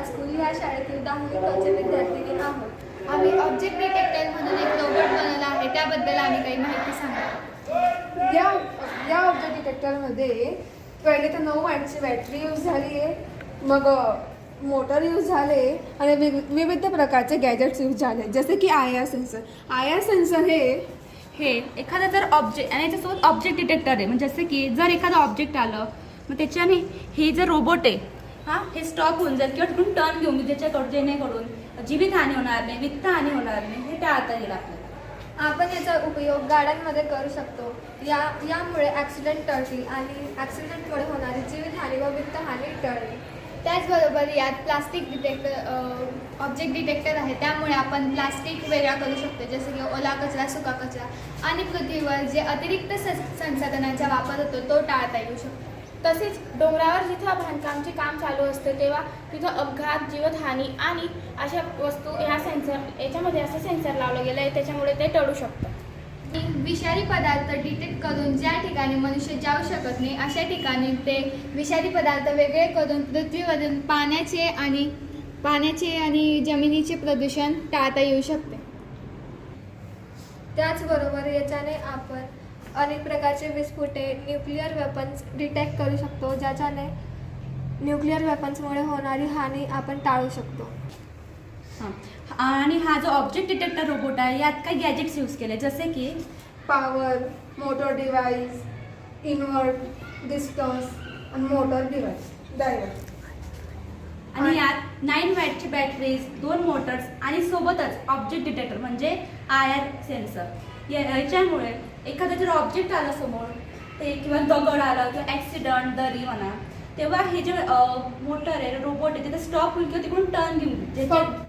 High school या शाळेतील 10वी क चे विद्यार्थिनी आहोत. आम्ही ऑब्जेक्ट डिटेक्टर म्हणून एक रोबोट बनवला आहे. त्याबद्दल आम्ही काही माहिती सांगतो. या ऑब्जेक्ट डिटेक्टरमध्ये पहिले तर 9 वॅटची बॅटरी यूज झाली आहे, मग मोटर यूज झाले आणि विविध प्रकारचे गॅजेट्स यूज झाले, जसे की IR सेन्सर. IR सेन्सर हे एखादा जर ऑब्जेक्ट आणि याच्यासोबत ऑब्जेक्ट डिटेक्टर आहे, म्हणजे जसं की जर एखादं ऑब्जेक्ट आलं मग त्याच्याने हे जर रोबोट आहे हे स्टॉप होऊन जाईल किंवा तिकडून टर्न घेऊन ज्याच्याकडून जेणेकरून जीवितहानी होणार नाही, वित्तहानी होणार नाही, हे टाळता येईल आपल्याला. आपण याचा उपयोग गाड्यांमध्ये करू शकतो. यामुळे ॲक्सिडेंट टळतील आणि ॲक्सिडेंटमुळे होणारी जीवितहानी व वित्तहानी टळेल. त्याचबरोबर यात प्लास्टिक ऑब्जेक्ट डिटेक्टर आहे. त्यामुळे आपण प्लास्टिक वेगळा करू शकतो, जसं की ओला कचरा, सुका कचरा आणि पृथ्वीवर जे अतिरिक्त संसाधनांचा वापर होतो तो टाळता येऊ शकतो. तसेच डोंगरावर जिथं बांधकामचे काम चालू असतं तेव्हा तिथं अपघात, जीवितहानी आणि अशा वस्तू याच्यामध्ये असं सेन्सर लावलं गेलं आहे, त्याच्यामुळे ते टळू शकतं. विषारी पदार्थ डिटेक्ट करून ज्या ठिकाणी मनुष्य जाऊ शकत नाही अशा ठिकाणी ते विषारी पदार्थ वेगळे करून पृथ्वीवरील पाण्याचे आणि जमिनीचे प्रदूषण टाळता येऊ शकते. त्याचबरोबर याच्याने आपण अनेक प्रकारचे विस्फोटे, न्यूक्लिअर वेपन्स डिटेक्ट करू शकतो, ज्याच्याने न्यूक्लिअर वेपन्समुळे होणारी हानी आपण टाळू शकतो. आणि हा जो ऑब्जेक्ट डिटेक्टर रोबोट आहे यात काही गॅजेट्स यूज केले, जसे की power, motor device, invert, distance आणि मोटर ड्रायव्हर. आणि यात 9 वॅटची बॅटरीज, 2 मोटर्स आणि सोबतच ऑब्जेक्ट डिटेक्टर म्हणजे IR सेन्सर. याच्यामुळे एखादा जर ऑब्जेक्ट आला समोर ते किंवा दगड आला किंवा ॲक्सिडंट, दरी म्हणा, तेव्हा हे जे मोटर आहे, रोबोट आहे, तिथे स्टॉप होईल किंवा तिकडून टर्न घेऊन